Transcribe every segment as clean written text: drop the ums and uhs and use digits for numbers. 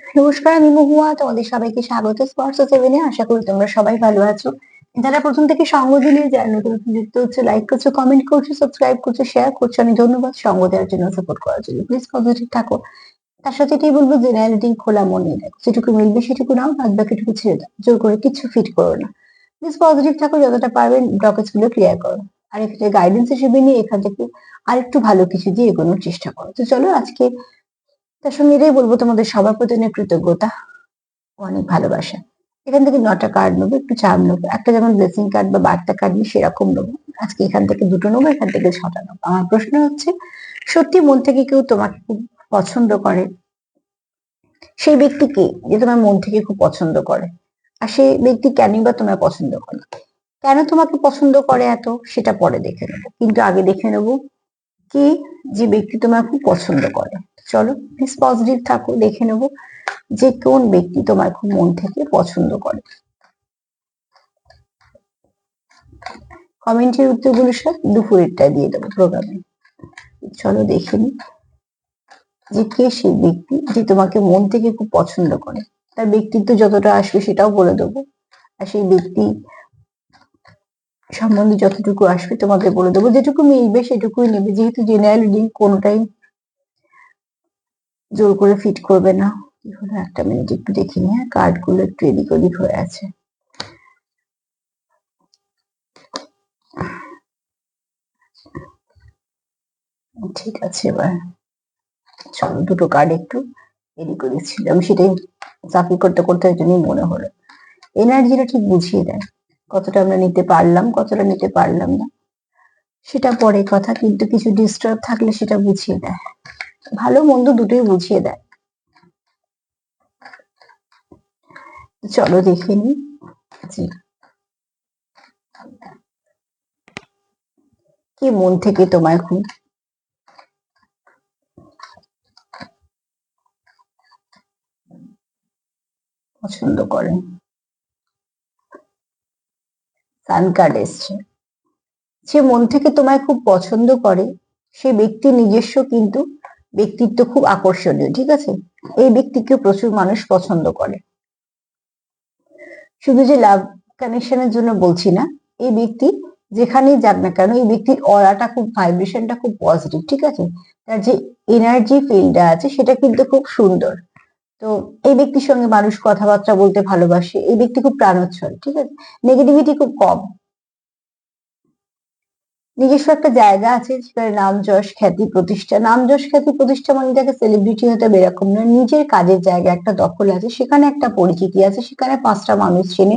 নমস্কার, আমি মহুয়া। তোমাদের সবাইকে স্বাগত স্পর্শ সেভেনে। আশা করি তোমরা সবাই ভালো আছো। যারা প্রথম থেকে সঙ্গ দিলে, যারা নতুন নতুন যুক্ত হচ্ছে, লাইক করছো, কমেন্ট করছো, সাবস্ক্রাইব করছো, শেয়ার করছো, আমি ধন্যবাদ সঙ্গ দেওয়ার জন্য, সাপোর্ট করার জন্য। প্লিজ পজিটিভ থাকো। তার সাথে এটাই বলবো, জেনারেলিটি খোলা মন নিয়ে দেখো, যেটুকু মিলবে সেটুকু নাও, বাদ বাকিটুকু ছেড়ে দাও, জোর করে কিছু ফিট করো না। প্লিজ পজিটিভ থাকো, যতটা পারবেন ব্লকেজ গুলো ক্লিয়ার করো। আর এক্ষেত্রে গাইডেন্স হিসেবে নিয়ে এখান থেকে আরেকটু ভালো কিছু দিয়ে এগোনোর চেষ্টা করো। তো চলো আজকে তার সঙ্গে এটাই বলবো, তোমাদের সবার প্রতি অনেক কৃতজ্ঞতা, অনেক ভালোবাসা। এখান থেকে 9টা কার্ড নেবো, একটু চার্ম নেবো, একটা যেমন ব্লেসিং কার্ড বা বার্তা কার্ড নিই সেরকম নেবো। আজকে এখান থেকে 2টো নেবো, এখান থেকে 6টা নেবো। আমার প্রশ্ন হচ্ছে, সত্যি মন থেকে কেউ তোমাকে খুব পছন্দ করে? সেই ব্যক্তি কে, যে তোমার মন থেকে খুব পছন্দ করে? আর সেই ব্যক্তি কেনই বা তোমায় পছন্দ করে? কেন তোমাকে পছন্দ করে এত, সেটা পরে দেখে নেবো, কিন্তু আগে দেখে নেবো কে যে ব্যক্তি তোমার খুব পছন্দ করে। চলো প্লিজ পজিটিভ থাকো, দেখে নেবো যে কোন ব্যক্তি তোমার খুব মন থেকে পছন্দ করে। কমেন্টের উত্তরগুলো সব দুপুরেরটা দিয়ে দেবো প্রোগ্রামে। চলো দেখে নি যে কে সেই ব্যক্তি যে তোমাকে মন থেকে খুব পছন্দ করে। তার ব্যক্তিত্ব যতটা আসবে সেটাও বলে দেবো, আর সেই ব্যক্তি সম্বন্ধে যতটুকু আসবে তোমাদের বলে দেবো। যেটুকু মিলবে সেটুকুই নেবে, যেহেতু জেনারেল রিডিং, কোনোটাই জোর করে ফিট করবে না। কি হলো, একটা মিনিট একটু দেখে নি। হ্যাঁ, কার্ড গুলো একটু এদিক ওদিক হয়ে আছে। ঠিক আছে, এবার চলো, 2টো কার্ড একটু এদিক ওদিক ছিল, আমি সেটাই চাকরি করতে করতে ওই জন্যই মনে হলো। এনার্জিটা ঠিক বুঝিয়ে দেয়, কতটা আমরা নিতে পারলাম, কতটা নিতে পারলাম না সেটা পরে কথা, কিন্তু কিছু ডিস্টার্ব থাকলে সেটা বুঝিয়ে দেয়। ভালো মন্দ দুটোই বুঝিয়ে দেয়। চলো দেখে নি জি কে মন থেকে তোমায় খুব পছন্দ করে। সান কার্ড এসছে। যে মন থেকে তোমায় খুব পছন্দ করে সে ব্যক্তি নিজস্ব কিন্তু ব্যক্তিত্ব খুব আকর্ষণীয়, ঠিক আছে? এই ব্যক্তিকে প্রচুর মানুষ পছন্দ করে। শুধু যে লাভ কানেকশনের জন্য বলছি না, এই ব্যক্তি যেখানেই যাক না কেন, এই ব্যক্তির অরাটা খুব, ভাইব্রেশনটা খুব পজিটিভ, ঠিক আছে? তার যে এনার্জি ফিল্ডটা আছে সেটা কিন্তু খুব সুন্দর। তো এই ব্যক্তির সঙ্গে মানুষ কথাবার্তা বলতে ভালোবাসে। এই ব্যক্তি খুব প্রাণোচ্ছল, ঠিক আছে? নেগেটিভিটি খুব কম। নিজস্ব একটা জায়গা আছে সেখানে নাম যশ খ্যাতি প্রতিষ্ঠা, নাম যশ খ্যাতি প্রতিষ্ঠা মানে যাকে সেলিব্রিটি হতে হবে এরকম নয়। নিজের কাজের জায়গা একটা দখল আছে, সেখানে একটা পরিচিতি আছে, সেখানে 5টা মানুষ চেনে,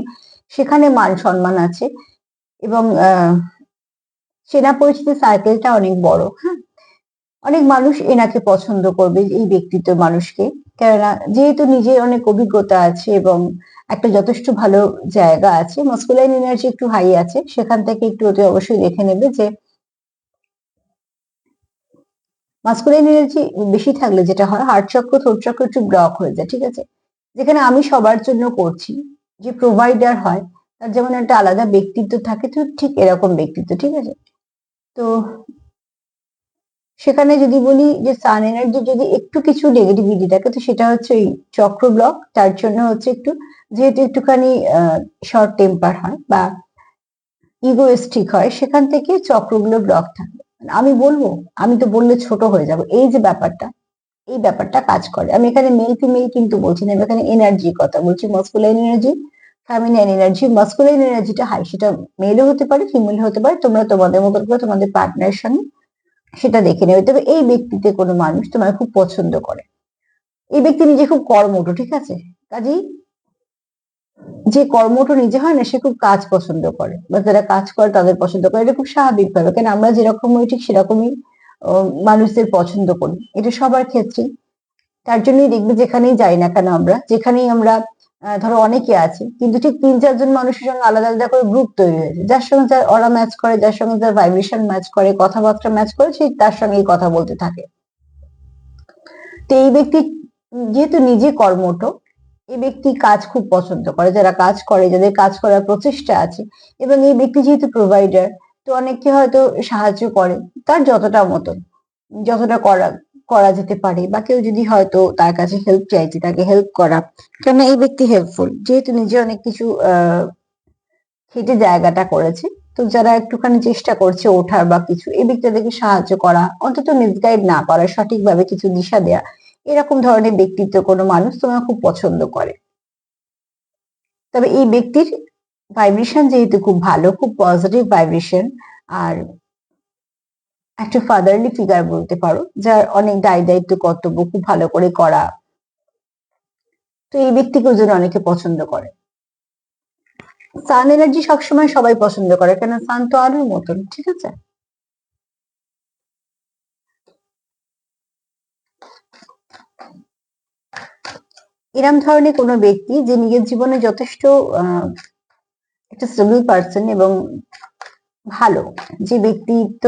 সেখানে মান সম্মান আছে, এবং চেনা পরিচিতির সার্কেলটা অনেক বড়। হ্যাঁ, অনেক মানুষ এনাকে পছন্দ করবে, এই ব্যক্তিত্ব মানুষকে। কেননা যেহেতু নিজের অনেক অভিজ্ঞতা আছে এবং একটা যথেষ্ট ভালো জায়গা আছে, মাস্কুলাইন এনার্জি একটু হাই আছে, সেখান থেকে একটু অতি অবশ্যই দেখে নেবে যে মাস্কুলাইন এনার্জি বেশি থাকলে যেটা হয়, হার্ট চক্র, থ্রোট চক্র একটু ব্লক হয়ে যায়, ঠিক আছে? যেখানে আমি সবার জন্য করছি, যে প্রোভাইডার হয় তার যেমন একটা আলাদা ব্যক্তিত্ব থাকে, তো ঠিক এরকম ব্যক্তিত্ব, ঠিক আছে? তো সেখানে যদি বলি যে সান এনার্জি যদি একটু কিছু নেগেটিভিটি থাকে, তো সেটা হচ্ছে ওই চক্র ব্লক। তার জন্য হচ্ছে একটু, যেহেতু একটুখানি শর্ট টেম্পার হয় বা ইগোয়েস্টিক হয়, সেখান থেকে চক্রগুলো ব্লক থাকে। আমি বলবো, আমি তো বললে ছোট হয়ে যাব, এই যে ব্যাপারটা, এই ব্যাপারটা কাজ করে। আমি এখানে মেল ফিমেল কিন্তু বলছি না, আমি এখানে এনার্জির কথা বলছি। Masculine energy, feminine energy. Masculine এনার্জিটা হাই, সেটা মেলও হতে পারে, ফিমেল হতে পারে। তোমরা তোমাদের মতো করে তোমাদের পার্টনারের সঙ্গে সেটা দেখে নেবে। তবে এই ব্যক্তিতে কোনো মানুষ তোমার খুব পছন্দ করে। এই ব্যক্তি নিজে খুব কর্মঠ, ঠিক আছে? কাজেই যে কর্মঠ নিজে হয় না, সে খুব কাজ পছন্দ করে, বা যারা কাজ করে তাদের পছন্দ করে। এটা খুব স্বাভাবিক ভাবে, কেন আমরা যেরকম হই ঠিক সেরকমই মানুষদের পছন্দ করি, এটা সবার ক্ষেত্রেই। তার জন্যই দেখবে যেখানেই যাই না কেন, আমরা যেখানেই আমরা ধরো অনেকে আছে, কিন্তু ঠিক 3-4 জন মানুষের সঙ্গে আলাদা আলাদা করে গ্রুপ তৈরি হয়েছে, যার সঙ্গে যার অরা ম্যাচ করে, যার সঙ্গে যার ভাইব্রেশন ম্যাচ করে, কথাবার্তা ম্যাচ করে, সেই তার সঙ্গেই কথা বলতে থাকে। তো এই ব্যক্তি যেহেতু নিজে কর্মঠ, এই ব্যক্তি কাজ খুব পছন্দ করে, যারা কাজ করে, যাদের কাজ করার প্রচেষ্টা আছে। এবং এই ব্যক্তি যেহেতু প্রোভাইডার, তো অনেককে হয়তো সাহায্য করে তার যতটা মতন, যতটা করা করা যেতে পারে, বা কেউ যদি হয়তো তার কাছে হেল্প চাইছে তাকে হেল্প করা, কেন এই ব্যক্তি হেল্পফুল, যেহেতু নিজে অনেক কিছু খেটে জায়গাটা করেছে। তো যারা একটুখানি চেষ্টা করছে ওঠার বা কিছু, এই ব্যক্তিদেরকে সাহায্য করা, অন্তত মিসগাইড না করা, সঠিকভাবে কিছু দিশা দেয়া, এরকম ধরনের ব্যক্তিত্ব কোনো মানুষ তোমার খুব পছন্দ করে। তবে এই ব্যক্তির ভাইব্রেশন যেহেতু খুব ভালো, খুব পজিটিভ ভাইব্রেশন, আর একটা ফাদারলি ফিগার বলতে পারো, যার অনেক দায় দায়িত্ব কর্তব্য খুব ভালো করে করা, তো এই ব্যক্তিকে ওজন অনেকে পছন্দ করে। সান এনার্জি সবসময় সবাই পছন্দ করে, কেন সান তো আলোর মতন, ঠিক আছে। এরম ধরনের কোনো ব্যক্তি যে নিজের জীবনে যথেষ্ট একটা স্টেবল পার্সন এবং ভালো, যে ব্যক্তিত্ব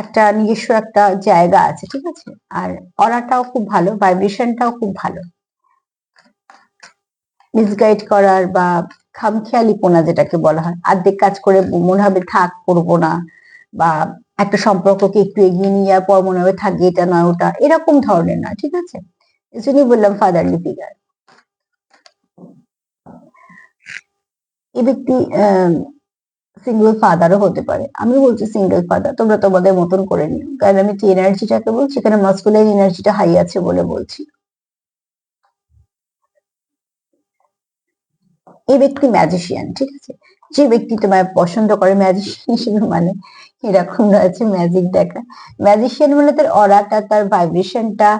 একটা নিজস্ব একটা জায়গা আছে, ঠিক আছে, আর অরাটাও খুব ভালো, ভাইব্রেশনটাও খুব ভালো। মিসগাইড করার বা খামখেয়ালিপনা যেটাকে বলা হয়, অর্ধেক কাজ করে মনে হবে থাক করবো না, বা একটা সম্পর্ককে একটু এগিয়ে নিয়ে যাওয়ার পর মনে হবে থাকবে এটা নয় ওটা, এরকম ধরনের না, ঠিক আছে। এই জন্যই বললাম ফাদারলি ফিগার। এই ব্যক্তি সিঙ্গেল ফাদারও হতে পারে, আমি বলছি সিঙ্গেল ফাদার, তোমরা তোমাদের মতন করে নিও, কারণ আমি যে এনার্জিটাকে বলছি এখানে মাস্কুলাইন এনার্জিটা হাই আছে বলে বলছি। এই ব্যক্তি ম্যাজিশিয়ান, ঠিক আছে। যে ব্যক্তি তোমায় পছন্দ করে ম্যাজিশিয়ান হিসেবে, মানে এরকম রয়েছে ম্যাজিক দেখা, ম্যাজিশিয়ান মানে তার অরাটা, তার ভাইব্রেশনটা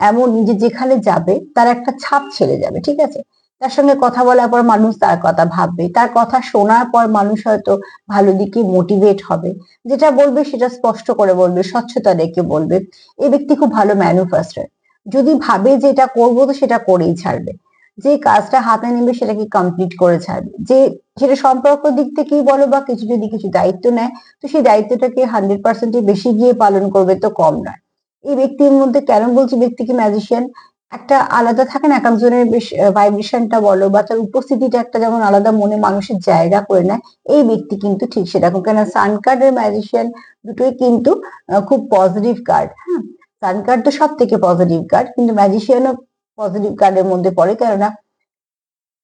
এমন, নিজে যেখানে যাবে তার একটা ছাপ ছেড়ে যাবে, ঠিক আছে। তার সঙ্গে কথা বলার পর মানুষ তার কথা ভাববে, তার কথা শোনার পর মানুষ হয়তো ভালো দিকে মোটিভেট হবে, যেটা বলবে সেটা স্পষ্ট করে বলবে, স্বচ্ছতা রেখে বলবে। এই ব্যক্তি খুব ভালো ম্যানুফ্যাকচার, যদি ভাবে যে এটা করবো তো সেটা করেই ছাড়বে, যে কাজটা হাতে নেবে সেটাকে কমপ্লিট করে ছাড়বে, যে সেটা সম্পর্ক দিক থেকেই বলো বা কিছু যদি কিছু দায়িত্ব নেয়, তো সেই দায়িত্বটাকে 100% বেশি গিয়ে পালন করবে, তো কম নয়। এই ব্যক্তির মধ্যে কেন বলছি ব্যক্তিকে ম্যাজিশিয়ান, একটা আলাদা থাকে না, এক একজনের বেশ ভাইব্রেশনটা বলো বা তার উপস্থিতিটা একটা যেমন আলাদা মনে মানুষের জায়গা করে নেয়, এই ব্যক্তি কিন্তু ঠিক সেরকম। কেন সান কার্ড আর ম্যাজিশিয়ান দুটোই কিন্তু খুব পজিটিভ কার্ড, হ্যাঁ। সান কার্ড তো সব থেকে পজিটিভ কার্ড, কিন্তু ম্যাজিশিয়ানও পজিটিভ কার্ডের মধ্যে পড়ে, কেননা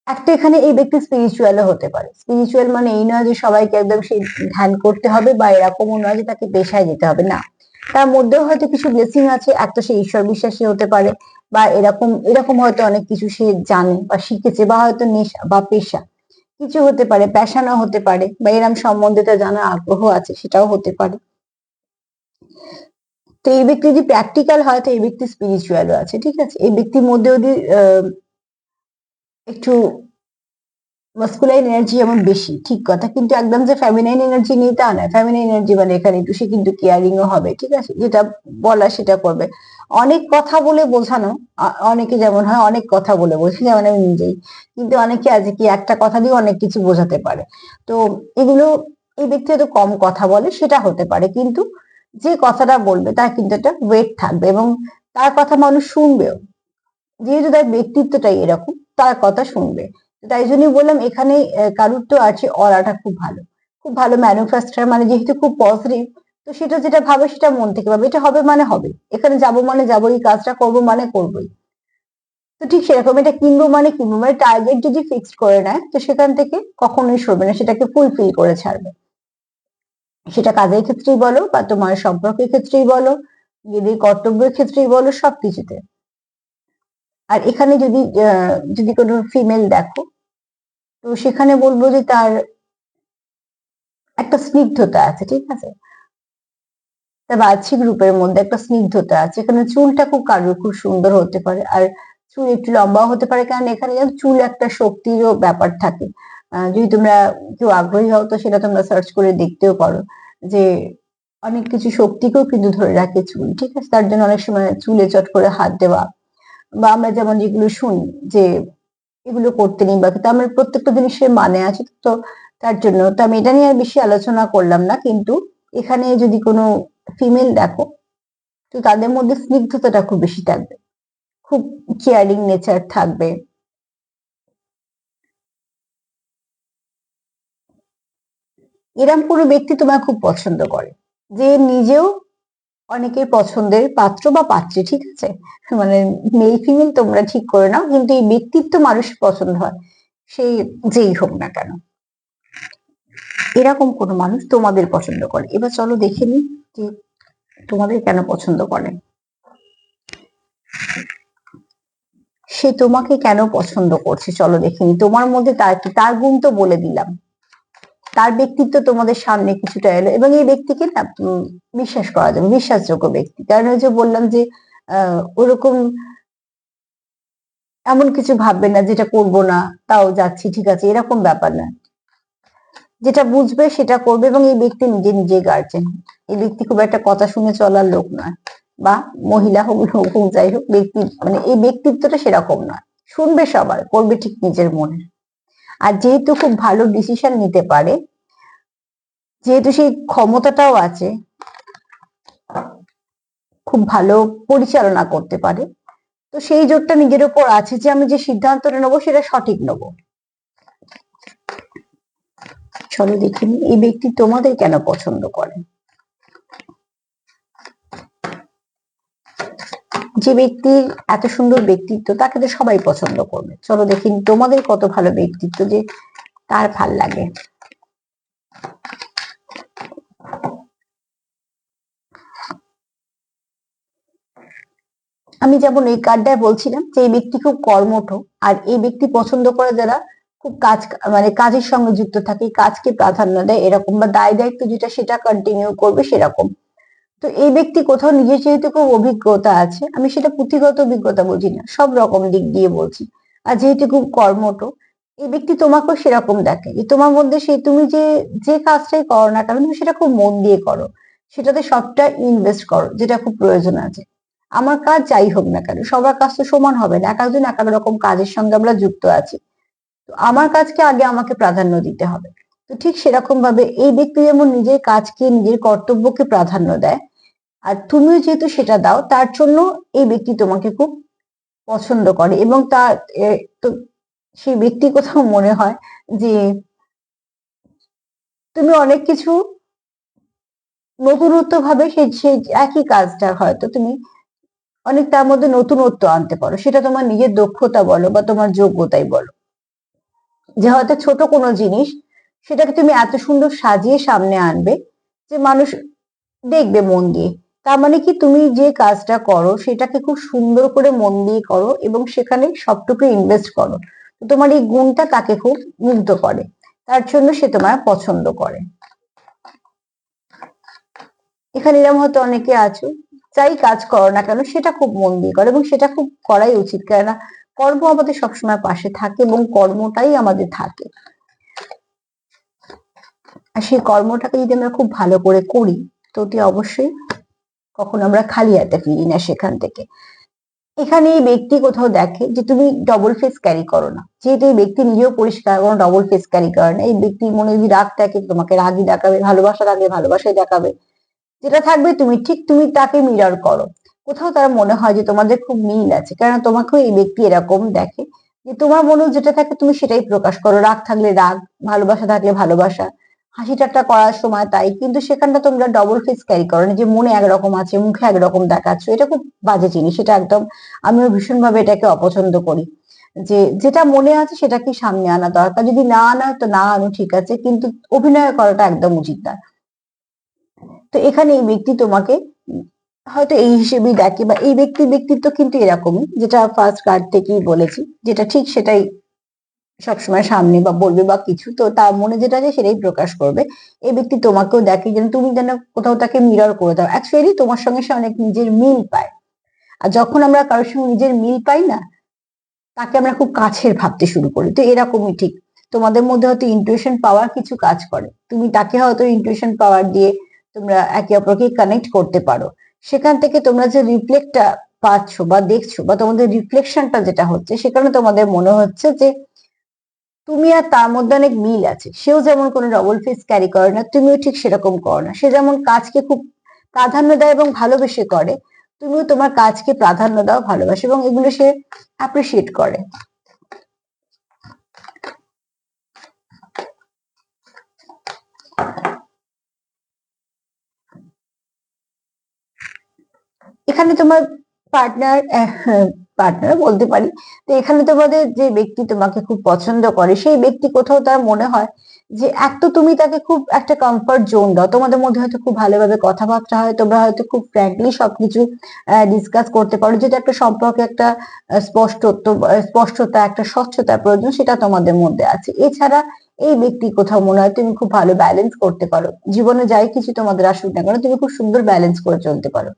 একটা এখানে এই ব্যক্তি স্পিরিচুয়ালও হতে পারে। স্পিরিচুয়াল মানে এই নয় যে সবাইকে একদম সেই ধ্যান করতে হবে, বা এরকমও নয় যে তাকে পেশায় যেতে হবে, না। তার মধ্যেও হয়তো কিছু ব্লেসিং আছে, একটা সে ঈশ্বর বিশ্বাসী হতে পারে, বা এরকম এরকম হয়তো অনেক কিছু সে জানে বা শিখেছে, বা হয়তো নেশা বা পেশা কিছু হতে পারে, প্যাশনও হতে পারে, বা এরম সম্বন্ধে তার জানার আগ্রহ আছে, সেটাও হতে পারে। তো এই ব্যক্তি যদি প্র্যাকটিক্যাল হয় তো এই ব্যক্তি স্পিরিচুয়ালও আছে, ঠিক আছে। এই ব্যক্তির মধ্যে যদি একটু মাস্কুলাইন এনার্জি যেমন বেশি, ঠিক কথা, কিন্তু একদম যে ফেমিনাইন এনার্জি নেই তা নয়। ফেমিনাইন এনার্জি মানে এখানে একটু সে কিন্তু কেয়ারিং ও হবে, ঠিক আছে, যেটা বলা সেটা করবে। অনেক কথা বলে বোঝানো, অনেকে যেমন হয় অনেক কথা বলে বোঝে, যেমন আমি নিজেই, কিন্তু অনেকে আছে কি একটা কথা দিয়ে অনেক কিছু বোঝাতে পারে। তো এগুলো, এই ব্যক্তি হয়তো কম কথা বলে সেটা হতে পারে, কিন্তু যে কথাটা বলবে তার কিন্তু একটা ওয়েট থাকবে, এবং তার কথা মানুষ শুনবেও, যেহেতু তার ব্যক্তিত্বটাই এরকম, তার কথা শুনবে। তাই জন্যই বললাম এখানে কারুর তো আছে অরাটা খুব ভালো, খুব ভালো ম্যানুফ্যাকচার, মানে যেহেতু খুব পজিটিভ, তো সেটা যেটা ভাবে সেটা মন থেকে ভাবে, এটা হবে মানে হবে, এখানে যাবো মানে যাবো, এই কাজটা করবো মানে করবোই। তো ঠিক সেরকম এটা কিনবো মানে কিনবো, মানে টার্গেট যদি ফিক্সড করে নেয় তো সেখান থেকে কখনোই সরবে না, সেটাকে ফুলফিল করে ছাড়বে। সেটা কাজের ক্ষেত্রেই বলো বা তোমার সম্পর্কের ক্ষেত্রেই বলো, নিজেদের কর্তব্যের ক্ষেত্রেই বলো, সবকিছুতে। আর এখানে যদি যদি কোনো ফিমেল দেখো, তো সেখানে বলবো যে তার একটা স্নিগ্ধতা আছে, ঠিক আছে, তার বাহ্যিক রূপের মধ্যে একটা স্নিগ্ধতা আছে। এখানে চুলটা খুব কারোর খুব সুন্দর হতে পারে, আর চুল একটু লম্বাও হতে পারে, কারণ এখানে যেন চুল একটা শক্তিরও ব্যাপার থাকে। যদি তোমরা কেউ আগ্রহী হও তো সেটা তোমরা সার্চ করে দেখতেও পারো, যে অনেক কিছু শক্তিকেও কিন্তু ধরে রাখে চুল, ঠিক আছে। তার জন্য অনেক সময় চুলে চট করে হাত দেওয়া, বা আমরা যেমন যেগুলো শুনি যে এগুলো করতে নেই, বা কিন্তু আমার প্রত্যেকটা জিনিসের মানে আছে, তো তার জন্য তো আমি এটা নিয়ে আর বেশি আলোচনা করলাম না, কিন্তু এখানে যদি কোনো ফিমেল দেখো, তো তাদের মধ্যে স্নিগ্ধতাটা খুব বেশি থাকবে, খুব কেয়ারিং নেচার থাকবে। এরম কোনো ব্যক্তি তোমার খুব পছন্দ করে, যে নিজেও অনেকের পছন্দের পাত্র বা পাত্রী, ঠিক আছে, মানে মেল ফিমেল তোমরা ঠিক করে নাও, কিন্তু এই ব্যক্তিত্ব মানুষের পছন্দ হয়, সেই যেই হোক না কেন, এরকম কোনো মানুষ তোমাদের পছন্দ করে। এবার চলো দেখে নিই যে তোমাদের কেন পছন্দ করে, সে তোমাকে কেন পছন্দ করছে। চলো দেখে নিই তোমার মধ্যে তার কি, তার গুণ তো বলে দিলাম, তার ব্যক্তিত্ব তোমাদের সামনে কিছুটা এলো, এবং এই ব্যক্তিকে না বিশ্বাস করা যাবে, বিশ্বাসযোগ্য ব্যক্তি। কারণ ওই যে বললাম যে ওরকম এমন কিছু ভাববে না যেটা করব না তাও যাচ্ছি, ঠিক আছে, এরকম ব্যাপার না, যেটা বুঝবে সেটা করবে। এবং এই ব্যক্তি নিজে নিজে গার্জেন, এই ব্যক্তি খুব একটা কথা শুনে চলার লোক নয়, বা মহিলা হোক লোক হোক যাই হোক, ব্যক্তি মানে এই ব্যক্তিত্বটা সেরকম নয়, শুনবে সবার, করবে ঠিক নিজের মনে। আর যেহেতু খুব ভালো ডিসিশন নিতে পারে, যেহেতু সেই ক্ষমতাটাও আছে, খুব ভালো পরিচালনা করতে পারে, তো সেই জোরটা নিজের উপর আছে যে আমি যে সিদ্ধান্তটা নেবো সেটা সঠিক নেবো। চলো দেখিনি এই ব্যক্তি তোমাদের কেন পছন্দ করে। যে ব্যক্তির এত সুন্দর ব্যক্তিত্ব তাকে তো সবাই পছন্দ করবে। চলো দেখিনি তোমাদের কত ভালো ব্যক্তিত্ব যে তার ভাল লাগে। আমি যেমন এই কার্ডটায় বলছিলাম যে এই ব্যক্তি খুব কর্মঠ, আর এই ব্যক্তি পছন্দ করে যারা খুব কাজ মানে কাজের সঙ্গে যুক্ত থাকে, কাজকে প্রাধান্য দেয় এরকম, বা দায় দায়িত্ব যেটা সেটা কন্টিনিউ করবে সেরকম। তো এই ব্যক্তি কোথাও নিজের যেহেতু খুব অভিজ্ঞতা আছে, আমি সেটা পুঁথিগত অভিজ্ঞতা বলছি না, সব রকম দিক দিয়ে বলছি, আর যেহেতু খুব কর্মঠ, এই ব্যক্তি তোমাকেও সেরকম দেখে যে তোমার মধ্যে সেই তুমি যে যে কাজটাই করো না কেন তুমি সেটা খুব মন দিয়ে করো, সেটাতে সবটা ইনভেস্ট করো যেটা খুব প্রয়োজন আছে। আমার কাজ যাই হোক না কেন, সবার কাজ তো সমান হবে না, এক একজন এক এক রকম কাজের সঙ্গে আমরা যুক্ত আছি, তো আমার কাজকে আগে আমাকে প্রাধান্য দিতে হবে। তো ঠিক সেরকম ভাবে এই ব্যক্তি যেমন নিজের কাজকে নিজের কর্তব্যকে প্রাধান্য দেয়, আর তুমিও যেহেতু সেটা দাও, তার জন্য এই ব্যক্তি তোমাকে খুব পছন্দ করে। এবং তার তো সেই ব্যক্তি কোথাও মনে হয় যে তুমি অনেক কিছু নতুনত্ব ভাবে সেই একই কাজটা হয়তো তুমি অনেক তার মধ্যে নতুনত্ব আনতে পারো, সেটা তোমার নিজের দক্ষতা বলো বা তোমার যোগ্যতাই বলো, যে হয়তো ছোট কোনো জিনিস সেটাকে তুমি এত সুন্দর সাজিয়ে সামনে আনবে যে মানুষ দেখবে মন দিয়ে। তার মানে কি তুমি যে কাজটা করো সেটাকে খুব সুন্দর করে মন দিয়ে করো এবং সেখানে সবটুকু ইনভেস্ট করো, তো তোমার এই গুণটা তাকে খুব মুগ্ধ করে, তার জন্য সে তোমার পছন্দ করে। এখানে এরকম হয়তো অনেকে আছো, যাই কাজ করো না কেন সেটা খুব মন দিয়ে করো, এবং সেটা খুব করাই উচিত, কেননা কর্ম আমাদের সবসময় পাশে থাকে এবং কর্মটাই আমাদের থাকে। আর সেই কর্মটাকে যদি আমরা খুব ভালো করে করি, তো অতি অবশ্যই কখনো আমরা খালি হাতে ফিরি না সেখান থেকে। এখানে এই ব্যক্তি কোথাও দেখে যে তুমি ডবল ফেস ক্যারি করো না, যেহেতু এই ব্যক্তি নিজেও পরিষ্কার কোনো ডবল ফেস ক্যারি করে না, এই ব্যক্তির মনে যদি রাগ থাকে তোমাকে রাগই দেখাবে, ভালোবাসা থাকলে ভালোবাসাই দেখাবে, যেটা থাকবে তুমি ঠিক তুমি তাকে মিরর করো। কোথাও তার মনে হয় যে তোমাদের খুব মিল আছে, কারণ তোমাকেও এই ব্যক্তি এরকম দেখে যে তোমার মনেও যেটা থাকে তুমি সেটাই প্রকাশ করো, রাগ থাকলে রাগ, ভালোবাসা থাকলে ভালোবাসা, হাসি ঠাট্টা করার সময় তাই, কিন্তু সেখানটা তোমরা ডবল ফেস ক্যারি করো না, যে মনে একরকম আছে মুখে একরকম দেখাচ্ছ, এটা খুব বাজে জিনিস, এটা একদম আমিও ভীষণ ভাবে এটাকে অপছন্দ করি। যে যেটা মনে আছে সেটাকে সামনে আনা দরকার, যদি না আনা তো না আনো ঠিক আছে, কিন্তু অভিনয় করাটা একদম উচিত না। তো এখানে এই ব্যক্তি তোমাকে হয়তো এই হিসেবেই দেখে, বা এই ব্যক্তির ব্যক্তিত্ব কিন্তু এরকমই, যেটা ফার্স্ট কার্ড থেকেই বলেছি, যেটা ঠিক সেটাই সবসময় সামনে বা বলবে বা কিছু, তো তার মনে যেটা আছে সেটাই প্রকাশ করবে। এই ব্যক্তি তোমাকেও দেখে যেন তুমি যেন কোথাও তাকে মিরর করে দাও, অ্যাকচুয়ালি তোমার সঙ্গে সে অনেক নিজের মিল পায়। আর যখন আমরা কারোর সঙ্গে নিজের মিল পাই না, তাকে আমরা খুব কাছের ভাবতে শুরু করি। তো এরকমই ঠিক তোমাদের মধ্যে হয়তো ইন্টুইশন পাওয়ার কিছু কাজ করে, তুমি তাকে হয়তো ইন্টুইশন পাওয়ার দিয়ে তোমরা একে অপরকে কানেক্ট করতে পারো, সেখান থেকে তোমরা যে রিফ্লেক্টটা পাচ্ছ বা দেখছো, বা তোমাদের রিফ্লেকশনটা যেটা হচ্ছে, সেখানে তোমাদের মনে হচ্ছে যে তুমি আর তার মধ্যে অনেক মিল আছে। সেও যেমন কোনো ডবল ফেস ক্যারি করে না, তুমিও ঠিক সেরকম করো না। সে যেমন কাজকে খুব প্রাধান্য দেয় এবং ভালোবেসে করে, তুমিও তোমার কাজকে প্রাধান্য দাও, ভালোবাসে, এবং এগুলো সে অ্যাপ্রিসিয়েট করে। এখানে তোমার পার্টনার পার্টনার বলতে পারি। তো এখানে তোমাদের যে ব্যক্তি তোমাকে খুব পছন্দ করে, সেই ব্যক্তি কোথাও তার মনে হয় যে এক তো তুমি তাকে খুব একটা কমফর্ট জোন দাও, তোমাদের মধ্যে হয়তো খুব ভালোভাবে কথাবার্তা হয়, তোমরা হয়তো খুব ফ্র্যাঙ্কলি সবকিছু ডিসকাস করতে পারো, যেটা একটা সম্পর্কে একটা স্পষ্টতা, একটা স্বচ্ছতা প্রয়োজন, সেটা তোমাদের মধ্যে আছে। এছাড়া এই ব্যক্তি কোথাও মনে হয় তুমি খুব ভালো ব্যালেন্স করতে পারো, জীবনে যাই কিছু তোমাদের আসুক না কেন তুমি খুব সুন্দর ব্যালেন্স করে চলতে পারো।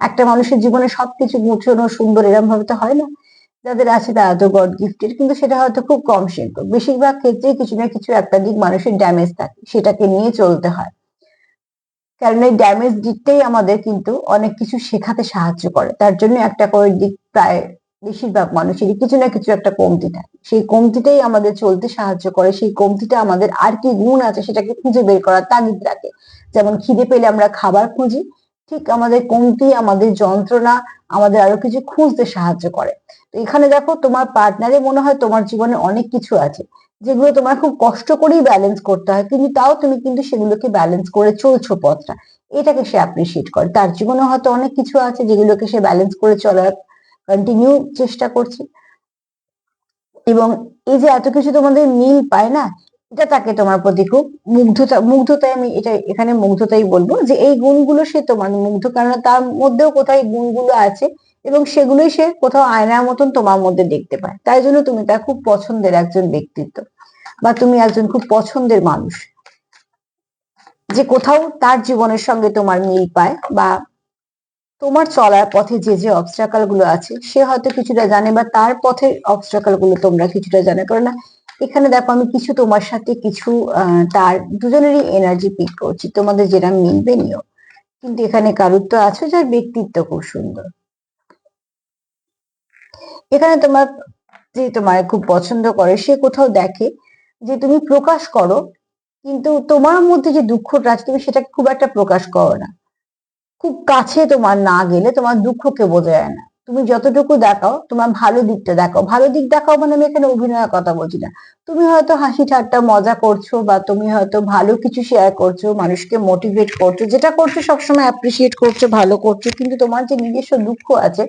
একটা মানুষের জীবনে সবকিছু গুছানো সুন্দর এরকম ভাবে তো হয় না, যাদের আছে তারা তো গড গিফটেড, কিন্তু সেটা হয়তো খুব কম সংখ্যক। বেশিরভাগ ক্ষেত্রে কিছু না কিছু একটা দিক মানুষের ড্যামেজ থাকে, সেটাকে নিয়ে চলতে হয়। কারণ এই ড্যামেজ দিকটাই আমাদের কিন্তু অনেক কিছু শেখাতে সাহায্য করে। তার জন্য একটা করে দিক প্রায় বেশিরভাগ মানুষেরই কিছু না কিছু একটা কমতি থাকে, সেই কমতিটাই আমাদের চলতে সাহায্য করে। সেই কমতিটা আমাদের আর কি গুণ আছে সেটাকে খুঁজে বের করার তাগিদ রাখে। যেমন খিদে পেলে আমরা খাবার খুঁজি, ঠিক আমাদের কমতি, আমাদের যন্ত্রণা আমাদের আরো কিছু খুঁজতে সাহায্য করে। তো এখানে দেখো, তোমার পার্টনারে মনে হয় তোমার জীবনে অনেক কিছু আছে যেগুলো তোমার খুব কষ্ট করেই ব্যালেন্স করতে হয়, কিন্তু তাও তুমি কিন্তু সেগুলোকে ব্যালেন্স করে চলছো পথটা, এটাকে সে অ্যাপ্রিসিয়েট করে। তার জীবনে হয়তো অনেক কিছু আছে যেগুলোকে সে ব্যালেন্স করে চলার কন্টিনিউ চেষ্টা করছে, এবং এই যে এত কিছু তোমাদের মিল পায় না, এটা তাকে তোমার প্রতি খুব মুগ্ধতায়, আমি এটা এখানে মুগ্ধতাই বলবো, যে এই গুণগুলো সে তোমার মুগ্ধ, কারণ তার মধ্যেও কোথায় এই গুণগুলো আছে, এবং সেগুলোই সে কোথাও আয়নার মতন তোমার মধ্যে দেখতে পায়। তাই জন্য তুমি তার খুব পছন্দের একজন ব্যক্তিত্ব, বা তুমি একজন খুব পছন্দের মানুষ, যে কোথাও তার জীবনের সঙ্গে তোমার মিল পায়, বা তোমার চলার পথে যে যে অবস্ট্রাকল গুলো আছে সে হয়তো কিছুটা জানে, বা তার পথের অবস্ট্রাকল গুলো তোমরা কিছুটা জানো। কারণ এখানে দেখো, আমি কিছু তোমার সাথে কিছু তার দুজনেরই এনার্জি পিক করছি, তোমাদের যেটা মিলবে নিও। কিন্তু এখানে কারুর তো আছে যার ব্যক্তিত্ব খুব সুন্দর। এখানে তোমার যে তোমার খুব পছন্দ করে, সে কোথাও দেখে যে তুমি প্রকাশ করো, কিন্তু তোমার মধ্যে যে দুঃখটা আছে তুমি সেটাকে খুব একটা প্রকাশ করো না। খুব কাছে তোমার না গেলে তোমার দুঃখকে বোঝা যায় না। তুমি যতটুকু দেখাও তোমার ভালো দিকটা দেখাও, ভালো দিক দেখাও মানে আমি এখানে অভিনয়ের কথা বলছি না। তুমি হয়তো হাসি ঠাট্টা মজা করছো, বা তুমি হয়তো ভালো কিছু শেয়ার করছো, মানুষকে মোটিভেট করছো, যেটা করছো সবসময় অ্যাপ্রিসিয়েট করছো, ভালো করছো, কিন্তু তোমার যে নিজস্ব দুঃখ আছে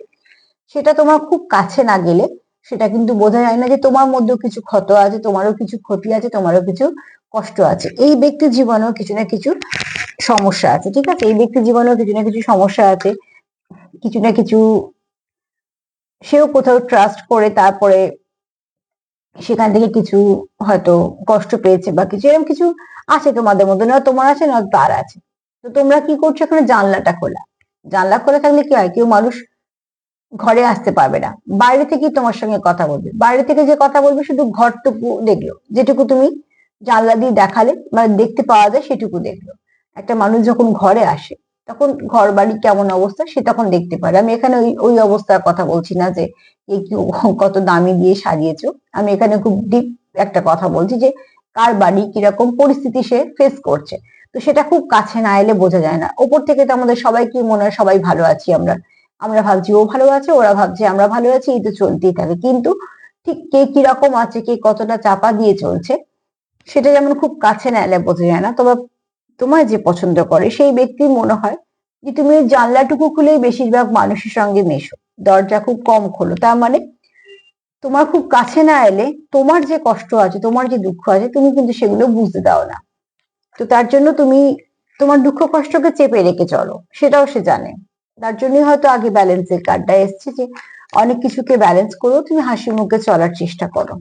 সেটা তোমার খুব কাছে না গেলে সেটা কিন্তু বোঝা যায় না, যে তোমার মধ্যেও কিছু ক্ষত আছে, তোমারও কিছু ক্ষতি আছে, তোমারও কিছু কষ্ট আছে। এই ব্যক্তির জীবনেও কিছু না কিছু সমস্যা আছে, ঠিক আছে, এই ব্যক্তির জীবনেও কিছু না কিছু সমস্যা আছে, কিছু না কিছু সেও কোথাও ট্রাস্ট করে তারপরে সেখান থেকে কিছু হয়তো কষ্ট পেয়েছে, বা কিছু এরকম কিছু আছে তোমাদের মধ্যে, না তোমার আছে না তার আছে। তো তোমরা কি করছো, এখানে জানলাটা খোলা, জানলা খোলা থাকলে কি হয়, কেউ মানুষ ঘরে আসতে পারবে না, বাইরে থেকেই তোমার সঙ্গে কথা বলবে, বাইরে থেকে যে কথা বলবে শুধু ঘরটুকু দেখলো, যেটুকু তুমি জানলা দিয়ে দেখালে বা দেখতে পাওয়া যায় সেটুকু দেখলো। একটা মানুষ যখন ঘরে আসে তখন ঘর বাড়ি কেমন অবস্থা সে তখন দেখতে পারে। আমি এখানে ওই ওই অবস্থার কথা বলছি না যে কে কি কত দামি দিয়ে সাজিয়েছো, আমি এখানে খুব ডিপ একটা কথা বলছি, যে কার বাড়ি কিরকম পরিস্থিতি সে ফেস করছে। তো সেটা খুব কাছে না এলে বোঝা যায় না, ওপর থেকে তো আমাদের সবাই কি মনে হয় সবাই ভালো আছি আমরা, আমরা ভাবছি ও ভালো আছে, ওরা ভাবছে আমরা ভালো আছি, এই তো চলতেই থাকে। কিন্তু ঠিক কে কিরকম আছে, কে কতটা চাপা দিয়ে চলছে, সেটা যেমন খুব কাছে না এলে বোঝা যায় না। তবে তোমার যে পছন্দ করে সেই ব্যক্তির মনে হয় যে তুমি ওই জানলাটুকু খুলেই বেশিরভাগ মানুষের সঙ্গে মেশো, দরজা খুব কম খোলো। তার মানে তোমার খুব কাছে না এলে তোমার যে কষ্ট আছে, তোমার যে দুঃখ আছে, তুমি কিন্তু সেগুলো বুঝতে দাও না। তো তার জন্য তুমি তোমার দুঃখ কষ্টকে চেপে রেখে চলো, সেটাও সে জানে। তার জন্যই হয়তো আগে ব্যালেন্সের কার্ডটা এসছে, যে অনেক কিছুকে ব্যালেন্স করেও তুমি হাসি মুখে চলার চেষ্টা করো।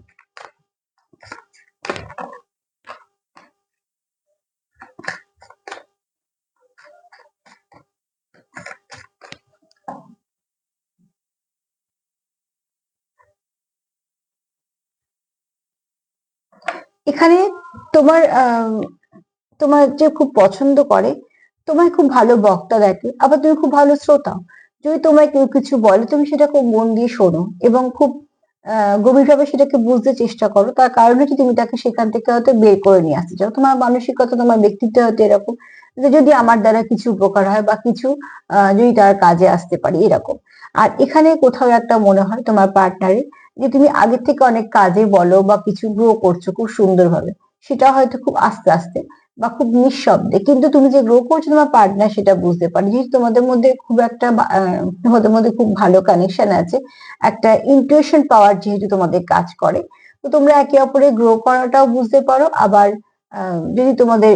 এখানে তোমার তোমার যে খুব পছন্দ করে, তোমায় খুব ভালো বক্তা দেখে, আবার তুমি খুব ভালো শ্রোতা। যদি তোমায় কেউ কিছু বলে তুমি সেটা খুব মন দিয়ে শোনো, এবং খুব গভীরভাবে সেটাকে বুঝতে চেষ্টা করো। তার কারণে কি তুমি তাকে সেখান থেকে হয়তো বের করে নিয়ে আসতে চাও, তোমার মানসিকতা তোমার ব্যক্তিত্ব হয়তো এরকম, যে যদি আমার দ্বারা কিছু উপকার হয় বা কিছু যদি তার কাজে আসতে পারি এরকম। আর এখানে কোথাও একটা মনে হয় তোমার পার্টনারের, যে তুমি আগের থেকে অনেক কাজে বলো বা কিছু গ্রো করছো খুব সুন্দরভাবে, সেটা হয়তো খুব আস্তে আস্তে। বা খুব নিঃশব্দে, কিন্তু তুমি যে গ্রো করছো তোমার পার্টনার সেটা বুঝতে পারে, যেহেতু তোমাদের মধ্যে খুব একটা তোমাদের মধ্যে খুব ভালো কানেকশন আছে, একটা ইনটিউশন পাওয়ার যেহেতু তোমাদের কাজ করে, তো তোমরা একে অপরের গ্রো করাটাও বুঝতে পারো। আবার যদি তোমাদের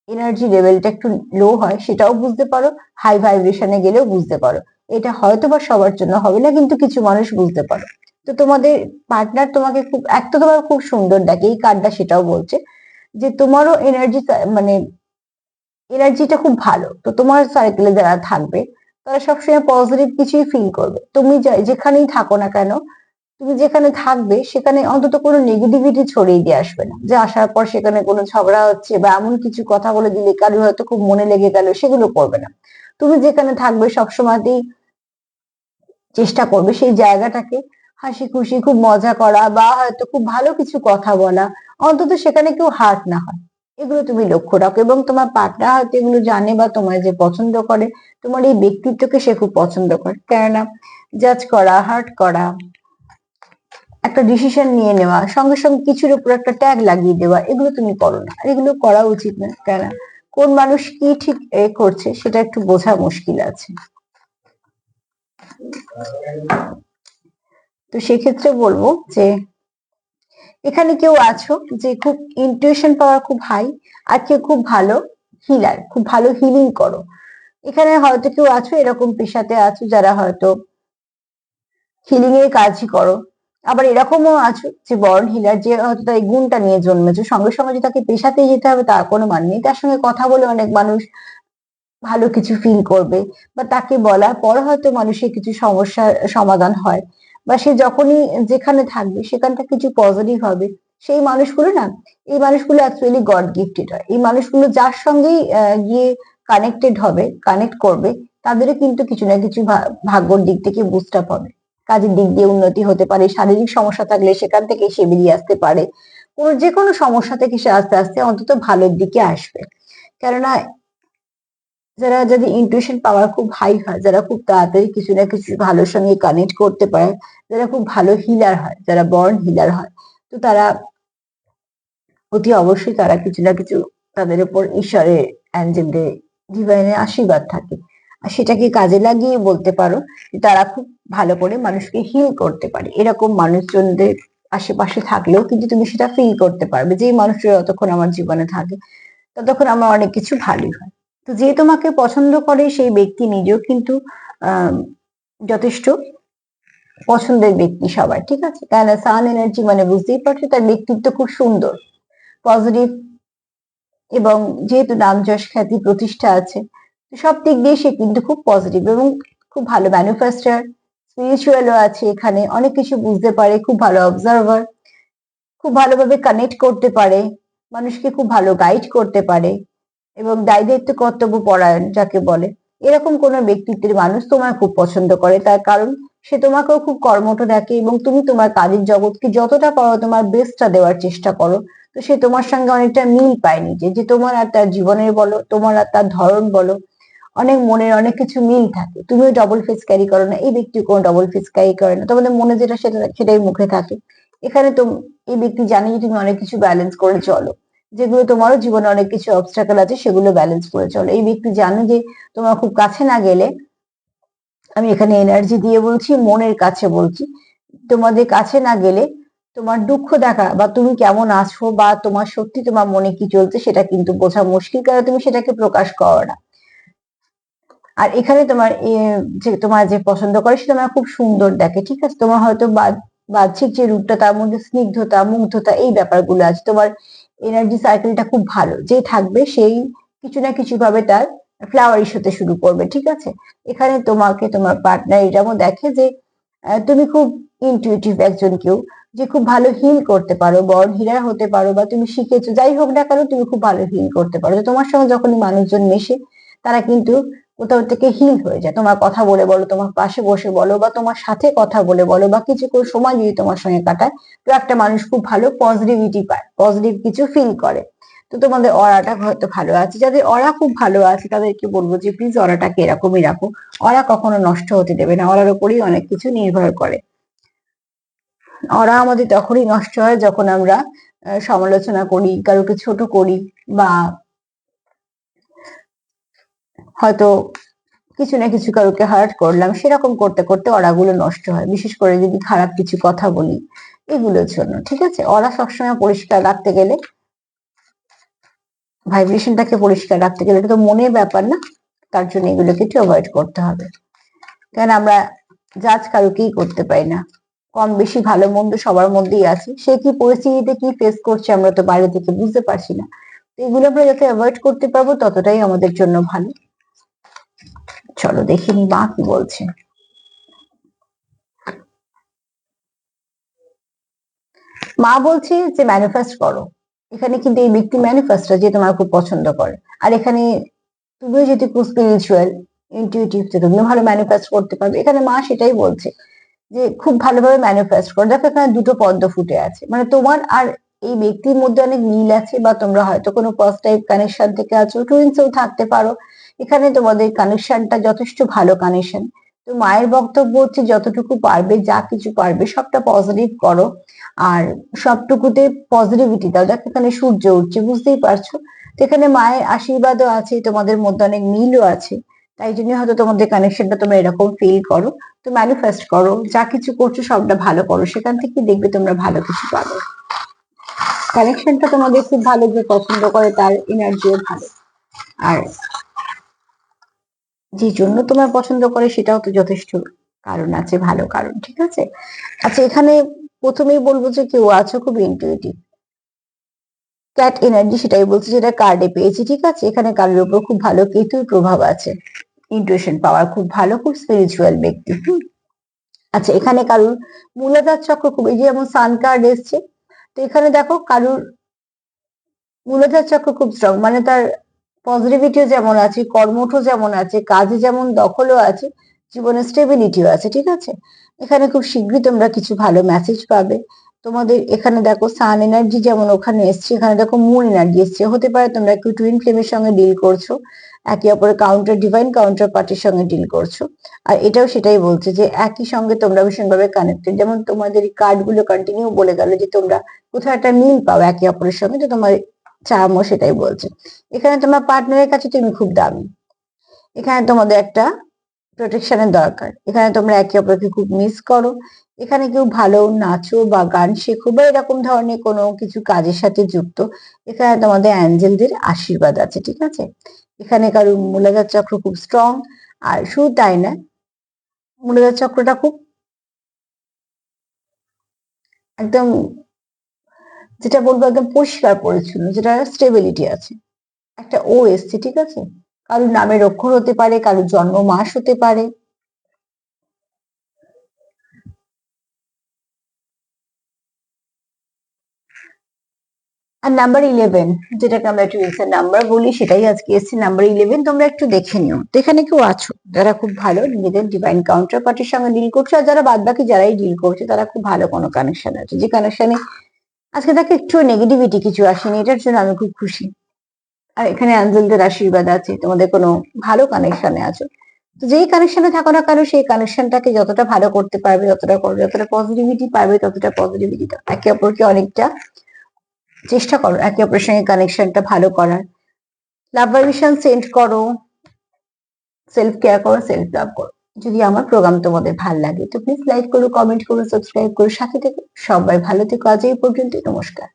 এনার্জি লেভেলটা একটু লো হয় সেটাও বুঝতে পারো, হাই ভাইব্রেশনে গেলেও বুঝতে পারো। এটা হয়তো বা সবার জন্য হবে না, কিন্তু কিছু মানুষ বুঝতে পারো। তো তোমাদের পার্টনার তোমাকে খুব, এক তো তোমার খুব সুন্দর দেখে, এই কার্ডটা সেটাও বলছে যে তোমারও এনার্জি, মানে এনার্জিটা খুব ভালো। তো তোমার সার্কেলে যারা থাকবে তারা সবসময় পজিটিভ কিছুই ফিল করবে। তুমি যেখানেই থাকো না কেন, তুমি যেখানে থাকবে সেখানে অন্তত কোনো নেগেটিভিটি ছড়িয়ে দিয়ে আসবে না, যে আসার পর সেখানে কোনো ঝগড়া হচ্ছে বা এমন কিছু কথা বলে দিলে কারোর হয়তো খুব মনে লেগে গেল, সেগুলো করবে না। তুমি যেখানে থাকবে সবসময়তেই চেষ্টা করবে সেই জায়গাটাকে হাসি খুশি খুব মজা করা, বা হয়তো খুব ভালো কিছু কথা বলা, অন্তত সেখানে কেউ হার্ট না হয়, এগুলো তুমি লক্ষ্য রাখো। এবং তোমার পার্টনার হয়তো এগুলো জানে বা তোমায় যে পছন্দ করে, তোমার এই ব্যক্তিত্বকে সে খুব পছন্দ করে। কেননা জাজ করা, হার্ট করা, একটা ডিসিশন নিয়ে নেওয়া, সঙ্গে সঙ্গে কিছুর উপর একটা ট্যাগ লাগিয়ে দেওয়া, এগুলো তুমি করো না, আর এগুলো করা উচিত না। কেন, কোন মানুষ কি ঠিক করছে সেটা একটু বোঝা মুশকিল আছে। তো সেক্ষেত্রে বলবো যে এখানে কেউ আছো যে খুব ইনটিউশন পাওয়ার খুব হাই, আর কেউ খুব ভালো হিলার, খুব ভালো হিলিং করো। এখানে হয়তো কেউ আছো এরকম পেশাতে আছো যারা হয়তো হিলিং এর কাজই করো। আবার এরকমও আছো যে বর্ন হিলার, যে হয়তো তার এই গুণটা নিয়ে জন্মেছে, সঙ্গে সঙ্গে যে তাকে পেশাতে যেতে হবে তার কোনো মানে নেই। তার সঙ্গে কথা বলে অনেক মানুষ ভালো কিছু ফিল করবে, বা তাকে বলার পর হয়তো মানুষের কিছু সমস্যার সমাধান হয়, বা সে যখনই যেখানে থাকবে সেখানটা কিছু পজিটিভ হবে। সেই মানুষগুলো না, এই মানুষগুলো অ্যাকচুয়ালি গড গিফটেড হয়। এই মানুষগুলো যার সঙ্গেই গিয়ে কানেক্টেড হবে, কানেক্ট করবে, তাদেরও কিন্তু কিছু না কিছু ভাগ্যর দিক থেকে বুস্ট আপ হবে, কাজের দিক দিয়ে উন্নতি হতে পারে, শারীরিক সমস্যা থাকলে সেখান থেকে সে বেরিয়ে আসতে পারে, যে কোনো সমস্যা থেকে সে আস্তে আস্তে অন্তত ভালোর দিকে আসবে। কেননা যারা, যাদের ইনটিউশন পাওয়ার খুব হাই হয়, যারা খুব তাড়াতাড়ি কিছু না কিছু ভালোর সঙ্গে কানেক্ট করতে পারে, যারা খুব ভালো হিলার হয়, যারা বর্ন হিলার হয়, তো তারা অতি অবশ্যই তারা কিছু না কিছু, তাদের উপর ঈশ্বরের, অ্যাঞ্জেলদের, ডিভাইনের আশীর্বাদ থাকে। আর সেটাকে কাজে লাগিয়ে বলতে পারো যে তারা খুব ভালো করে মানুষকে হিল করতে পারে। এরকম মানুষজনদের আশেপাশে থাকলেও কিন্তু তুমি সেটা ফিল করতে পারবে যে এই মানুষটা যতক্ষণ আমার জীবনে থাকে ততক্ষণ আমার অনেক কিছু ভালোই হয়। তো যে তোমাকে পছন্দ করে সেই ব্যক্তি নিজেও কিন্তু আহ যথেষ্ট পছন্দের ব্যক্তি সবার, ঠিক আছে? কেন, সান এনার্জি মানে বুঝতেই পারছো, তার ব্যক্তিত্ব খুব সুন্দর, পজিটিভ, এবং যেহেতু নাম যশ খ্যাতি প্রতিষ্ঠা আছে, সব দিক দিয়ে সে কিন্তু খুব পজিটিভ এবং খুব ভালো ম্যানুফ্যাকচার, স্পিরিচুয়ালও আছে এখানে, অনেক কিছু বুঝতে পারে, খুব ভালো অবজারভার, খুব ভালোভাবে কানেক্ট করতে পারে, মানুষকে খুব ভালো গাইড করতে পারে, এবং দায় দায়িত্ব কর্তব্য পরায়ণ যাকে বলে, এরকম কোন ব্যক্তিত্বের মানুষ তোমায় খুব পছন্দ করে। তার কারণ সে তোমাকেও খুব কর্মঠ দেখে, এবং তুমি তোমার কাজের জগৎকে যতটা পারো তোমার বেস্টটা দেওয়ার চেষ্টা করো। তো সে তোমার সঙ্গে অনেকটা মিল পায় নিজে, যে তোমার আর তার জীবনের বলো, তোমার আর তার ধরন বলো, অনেক মনের অনেক কিছু মিল থাকে। তুমিও ডবল ফেস ক্যারি করো না, এই ব্যক্তি কোনো ডবল ফেস ক্যারি করে না, তোমাদের মনে যেটা সেটাই মুখে থাকে। এখানে তো এই ব্যক্তি জানে যে তুমি অনেক কিছু ব্যালেন্স করে চলো, যেগুলো তোমারও জীবনে অনেক কিছু অবস্ট্রাকল আছে সেগুলো ব্যালেন্স করে চলো। এই ব্যক্তি জানে যে তোমার খুব কাছে না গেলে, আমি এখানে এনার্জি দিয়ে বলছি, মনের কাছে বলছি, তোমাদের কাছে না গেলে তোমার দুঃখ দেখা বা তুমি কেমন আছো বা তোমার সত্যি তোমার মনে কি চলছে সেটা কিন্তু বোঝা মুশকিল, কারণ তুমি সেটাকে প্রকাশ করো না। আর এখানে তোমার যে তোমার যে পছন্দ করে সে তোমার খুব সুন্দর দেখে, ঠিক আছে? তোমার হয়তো বাহ্যিক যে রূপটা, তার মধ্যে স্নিগ্ধতা, মুগ্ধতা, এই ব্যাপারগুলো আছে। তোমার এনার্জি সার্কেলটা খুব ভালো, যে থাকবে সেই কিছু না কিছু ভাবে তার ফ্লাওয়ারিশ হতে শুরু করবে, ঠিক আছে? এখানে তোমাকে তোমার পার্টনার এটাও দেখে যে তুমি খুব ইনটিউটিভ একজন কেউ, যে খুব ভালো হিল করতে পারো, বর্ণ হিলার হতে পারো, বা তুমি শিখেছো, যাই হোক না কেন তুমি খুব ভালো হিল করতে পারো। তো তোমার সঙ্গে যখনই মানুষজন মেশে তারা কিন্তু কোথাও থেকে হিল হয়ে যায়, তোমার কথা বলে বলো, তোমার পাশে বসে বলো, বা তোমার সাথে কথা বলে বলো, বা কিছুক্ষণ সময় যদি তোমার সঙ্গে কাটায়, তো একটা মানুষ খুব ভালো পজিটিভিটি পায়, পজিটিভ কিছু ফিল করে। তো তোমাদের অরাটা হয়তো ভালো আছে, যাদের অরা খুব ভালো আছে তাদেরকে বলবো যে প্লিজ অরাটাকে এরকমই রাখো। অরা কখনো নষ্ট হতে দেবে না, অরার উপরেই অনেক কিছু নির্ভর করে। অরা আমাদের তখনই নষ্ট হয় যখন আমরা সমালোচনা করি, কারোকে ছোট করি, বা হয়তো কিছু না কিছু কারোকে হার্ট করলাম, সেরকম করতে করতে অরাগুলো নষ্ট হয়, বিশেষ করে যদি খারাপ কিছু কথা বলি এগুলোর জন্য। ঠিক আছে, অরা সবসময় পরিষ্কার রাখতে গেলে, ভাইব্রেশনটাকে পরিষ্কার রাখতে গেলে, এটা তো মনের ব্যাপার না, তার জন্য এগুলোকে একটু অ্যাভয়েড করতে হবে। কারণ আমরা জাজ কারোকেই করতে পারি না, কম বেশি ভালো মন্দ সবার মধ্যেই আছে, সে কি পরিস্থিতিতে কি ফেস করছে আমরা তো বাইরে থেকে বুঝতে পারছি না। তো এগুলো আমরা যত অ্যাভয়েড করতে পারবো ততটাই আমাদের জন্য ভালো। চলো দেখিনি মা কি বলছে। মা বলছে যে ম্যানিফেস্ট করো। এখানে কিন্তু এই ব্যক্তি ম্যানিফেস্টার যে তোমার খুব পছন্দ করে, আর এখানে তুমিও যদি খুব স্পিরিচুয়াল ইনটিউটিভ, যে তুমি ভালো ম্যানিফেস্ট করতে পারবে, এখানে মা সেটাই বলছে যে খুব ভালোভাবে ম্যানিফেস্ট করো। দেখো এখানে দুটো পদ্ম ফুটে আছে, মানে তোমার আর এই ব্যক্তির মধ্যে অনেক মিল আছে, বা তোমরা হয়তো কোনো ফার্স্ট টাইপ কানেকশন থেকে আছো, টুইন্সও থাকতে পারো। এখানে তোমাদের কানেকশনটা যথেষ্ট ভালো কানেকশন। তো মায়ের বক্তব্য হচ্ছে যতটুকু পারবে, যা কিছু পারবে সবটা পজিটিভ করো, আর সবটুকুতে পজিটিভিটি দাও। দেখো এখানে সূর্য উঠছে, বুঝতেই পারছো। তো এখানে মায়ের আশীর্বাদও আছে, তোমাদের মধ্যে অনেক মিলও আছে, তাই জন্য হয়তো তোমাদের কানেকশনটা তোমরা এরকম ফিল করো। তো ম্যানিফেস্ট করো, যা কিছু করছো সবটা ভালো করো, সেখান থেকে দেখবে তোমরা ভালো কিছু পাবে। কানেকশনটা তোমাদের খুব ভালো, যে পছন্দ করে তার এনার্জিও ভালো, আর যে জন্য তোমার পছন্দ করে সেটাও তো যথেষ্ট কারণ আছে, ভালো কারণ। ঠিক আছে, আচ্ছা এখানে প্রথমেই বলবো যে কেউ আছো খুব ইনটিউটিভ, ক্যাট এনার্জি, সেটাই বলছি, যেটা কার্ডে পেয়েছি। ঠিক আছে, এখানে কারোর উপর খুব ভালো কেতুর প্রভাব আছে, ইনটুইশন পাওয়ার খুব ভালো, খুব স্পিরিচুয়াল ব্যক্তি। আচ্ছা এখানে কারুর মূলাধার চক্র খুব, এই যে যেমন সান কার্ড এসছে, তো এখানে দেখো কারুর মূলাধার চক্র খুব স্ট্রং, মানে তার পজিটিভিটিও যেমন আছে, কর্মঠও যেমন আছে, কাজে যেমন দখলও আছে, জীবনে স্টেবিলিটিও আছে। ঠিক আছে, এখানে খুব শীঘ্রই তোমরা কিছু ভালো মেসেজ পাবে। তোমাদের এখানে দেখো সান এনার্জি যেমন ওখানে এসছে, এখানে দেখো মুন এনার্জি এসছে, হতে পারে তোমরা একটু টুইন ফ্লেমের সঙ্গে ডিল করছো, একে অপরের কাউন্টার ডিভাইন কাউন্টার পার্টির সঙ্গে ডিল করছো। আর এটাও সেটাই বলছে যে একই সঙ্গে তোমরা ভীষণভাবে কানেক্টেড, যেমন তোমাদের এই কার্ড গুলো কন্টিনিউ বলে গেল যে তোমরা কোথাও একটা মিল পাও একে অপরের সঙ্গে, তো তোমার চামও সেটাই বলছে। এখানে তোমার পার্টনারের কাছে তুমি খুব দামি, এখানে তোমাদের একটা প্রোটেকশনের দরকার, এখানে তোমরা একে অপরকে খুব মিস করো। এখানে কেউ ভালো নাচো বা গান শেখো বা এরকম ধরনের কোনো কিছু কাজের সাথে যুক্ত, এখানে তোমাদের অ্যাঞ্জেলদের আশীর্বাদ আছে। ঠিক আছে, এখানে কারোর মূলাধার চক্র খুব স্ট্রং, আর শুধু তাই না, মূলাধার চক্রটা খুব একদম, যেটা বলবো একদম পরিষ্কার পরিচ্ছন্ন, যেটা স্টেবিলিটি আছে, একটা ও এসছে। ঠিক আছে, কারোর নামের অক্ষর হতে পারে, কারোর জন্ম মাস হতে পারে। আর নাম্বার 11, যেটাকে আমরা টুইন্সের নাম্বার বলি, সেটাই আজকে এসছে নাম্বার 11, তোমরা একটু দেখে নিও। তো এখানে কেউ আছো যারা খুব ভালো নিজেদের ডিভাইন কাউন্টার পার্টির সঙ্গে ডিল করছে, আর যারা বাদ বাকি যারাই ডিল করছে তারা খুব ভালো কোনো কানেকশন আছে, যে কানেকশনে আজকে তাকে একটু নেগেটিভিটি কিছু আসেনি, এটার জন্য আমি খুব খুশি। আর এখানে অ্যাঞ্জেলদের আশীর্বাদ আছে, তোমাদের কোনো ভালো কানেকশনে আছো। তো যেই কানেকশনে থাকো না কেন, সেই কানেকশনটাকে যতটা ভালো করতে পারবে ততটা করো, যতটা পজিটিভিটি পারবে ততটা পজিটিভিটি দাও, একে অপরকে অনেকটা চেষ্টা করো একে অপরের সঙ্গে কানেকশনটা ভালো করার। লাভ ভাইব্রেশন সেন্ড করো, সেলফ কেয়ার করো, সেলফ লাভ করো। যদি আমার প্রোগ্রাম তোমাদের ভালো লাগে তো প্লিজ লাইক করো, কমেন্ট করো, সাবস্ক্রাইব করো, সাথে থেকো। সবাই ভালো থেকো, আজ এই পর্যন্ত, নমস্কার।